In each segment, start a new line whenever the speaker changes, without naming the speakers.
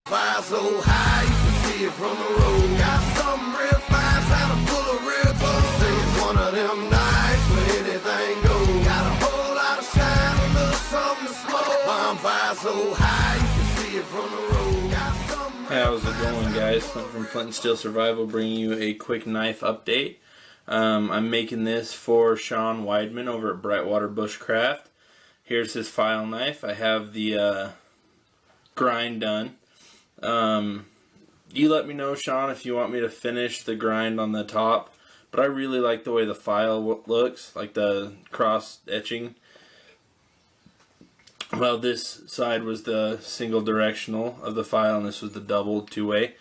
Fire so high you can see it from the road. Got something real fast and a full of real gold. Say it's one of them nights where anything goes. Got a whole lot of shine, a little something to smoke. Bonfire so high you can see it from the road. Got something.
How's it going, guys? Clint from Flint and Steel Survival, bringing you a quick knife update. I'm making this for Sean Weidman over at Brightwater Bushcraft. Here's his file knife. I have the grind done. You let me know, Sean, if you want me to finish the grind on the top, but I really like the way the file looks, like the cross etching. Well, this side was the single directional of the file, and this was the double two-way.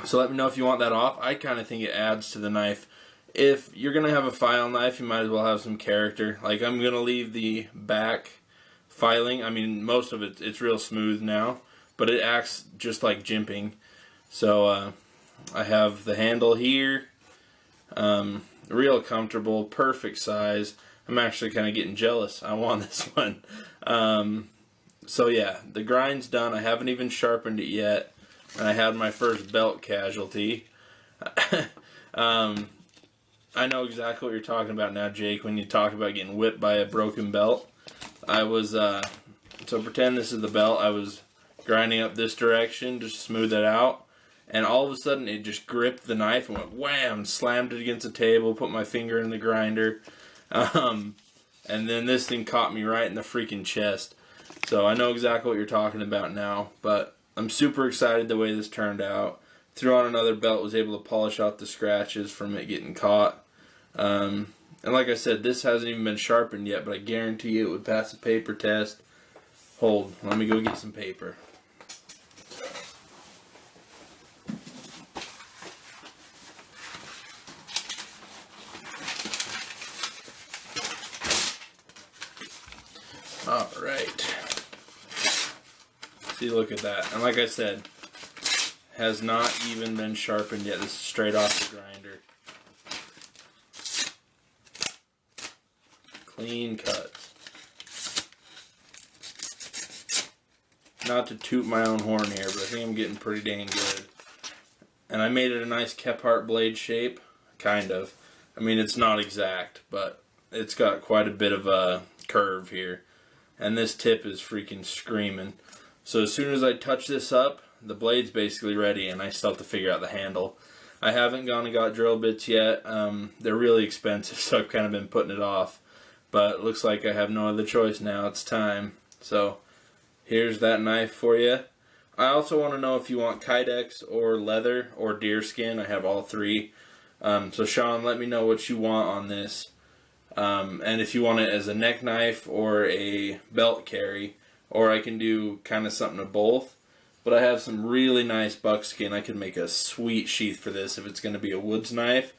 So let me know if you want that off. I kind of think it adds to the knife. If you're going to have a file knife, you might as well have some character. Like, I'm going to leave the back filing. I mean, most of it's real smooth now, but it acts just like jimping. So I have the handle here, real comfortable, perfect size. I'm actually kind of getting jealous. I want this one. So yeah, the grind's done. I haven't even sharpened it yet, and I had my first belt casualty. I know exactly what you're talking about now, Jake, when you talk about getting whipped by a broken belt. I was, so pretend this is the belt. I was grinding up this direction just to smooth it out, and all of a sudden it just gripped the knife and went wham, slammed it against the table, put my finger in the grinder, and then this thing caught me right in the freaking chest. So I know exactly what you're talking about now, but I'm super excited the way this turned out. Threw on another belt, was able to polish out the scratches from it getting caught. And like I said, this hasn't even been sharpened yet, but I guarantee you it would pass the paper test. Hold, let me go get some paper. Alright. See, look at that. And like I said, has not even been sharpened yet. This is straight off the grinder. Clean cuts. Not to toot my own horn here, but I think I'm getting pretty dang good. And I made it a nice Kephart blade shape. Kind of. I mean, it's not exact, but it's got quite a bit of a curve here. And this tip is freaking screaming. So as soon as I touch this up, the blade's basically ready, and I still have to figure out the handle. I haven't gone and got drill bits yet. They're really expensive, so I've kind of been putting it off. But it looks like I have no other choice now. It's time. So here's that knife for you. I also want to know if you want Kydex or leather or deerskin. I have all three. So Sean, let me know what you want on this. And if you want it as a neck knife or a belt carry, or I can do kind of something of both. But I have some really nice buckskin. I could make a sweet sheath for this if it's going to be a woods knife.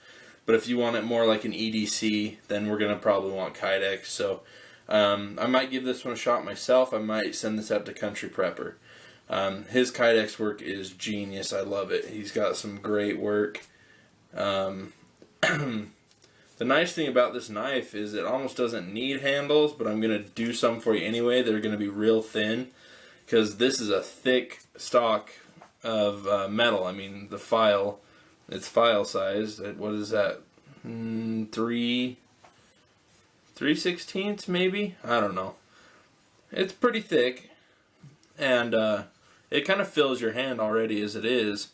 But if you want it more like an EDC, then we're going to probably want Kydex. So I might give this one a shot myself. I might send this out to Country Prepper. His Kydex work is genius. I love it. He's got some great work. The nice thing about this knife is it almost doesn't need handles, but I'm going to do some for you anyway. They're going to be real thin, because this is a thick stock of metal. I mean, the file, it's file size. What is that? 3/16 maybe? I don't know. It's pretty thick, and it kind of fills your hand already as it is.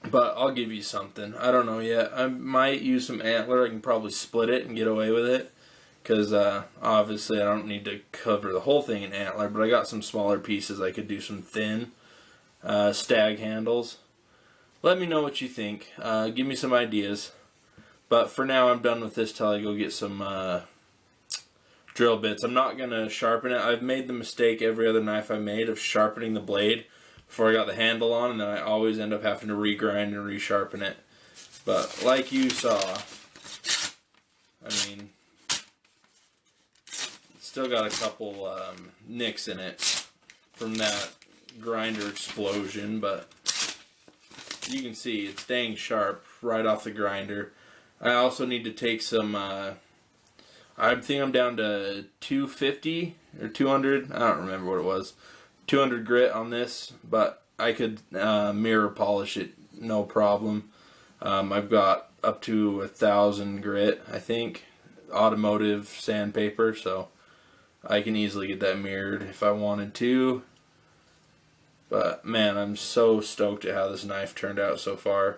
But I'll give you something. I don't know yet. I might use some antler. I can probably split it and get away with it. Because obviously I don't need to cover the whole thing in antler. But I got some smaller pieces. I could do some thin stag handles. Let me know what you think. Give me some ideas. But for now I'm done with this till I go get some drill bits. I'm not going to sharpen it. I've made the mistake every other knife I made of sharpening the blade before I got the handle on, and then I always end up having to regrind and resharpen it. But like you saw, I mean, it's still got a couple nicks in it from that grinder explosion, but you can see it's dang sharp right off the grinder. I also need to take some, I think I'm down to 250 or 200, I don't remember what it was. 200 grit on this, but I could mirror polish it no problem. I've got up to 1,000 grit, I think, automotive sandpaper, so I can easily get that mirrored if I wanted to. But man, I'm so stoked at how this knife turned out so far.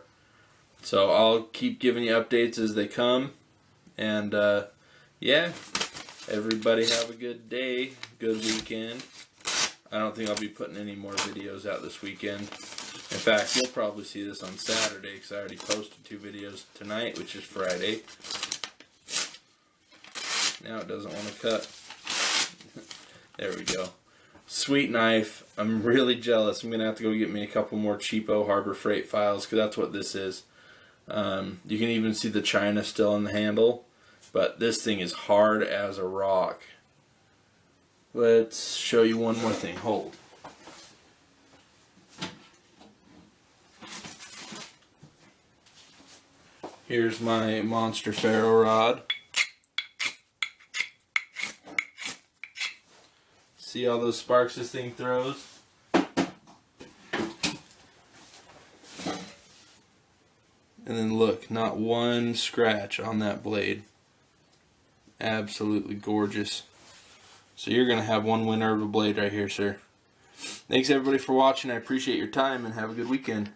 So I'll keep giving you updates as they come. And yeah, everybody have a good day, good weekend. I don't think I'll be putting any more videos out this weekend. In fact, you'll probably see this on Saturday because I already posted 2 videos tonight, which is Friday. Now it doesn't want to cut. There we go. Sweet knife. I'm really jealous. I'm going to have to go get me a couple more cheapo Harbor Freight files because that's what this is. You can even see the china still in the handle. But this thing is hard as a rock. Let's show you one more thing. Hold. Here's my monster ferro rod. See all those sparks this thing throws? And then look, not one scratch on that blade. Absolutely gorgeous. So you're going to have one winner of a blade right here, sir. Thanks everybody for watching. I appreciate your time and have a good weekend.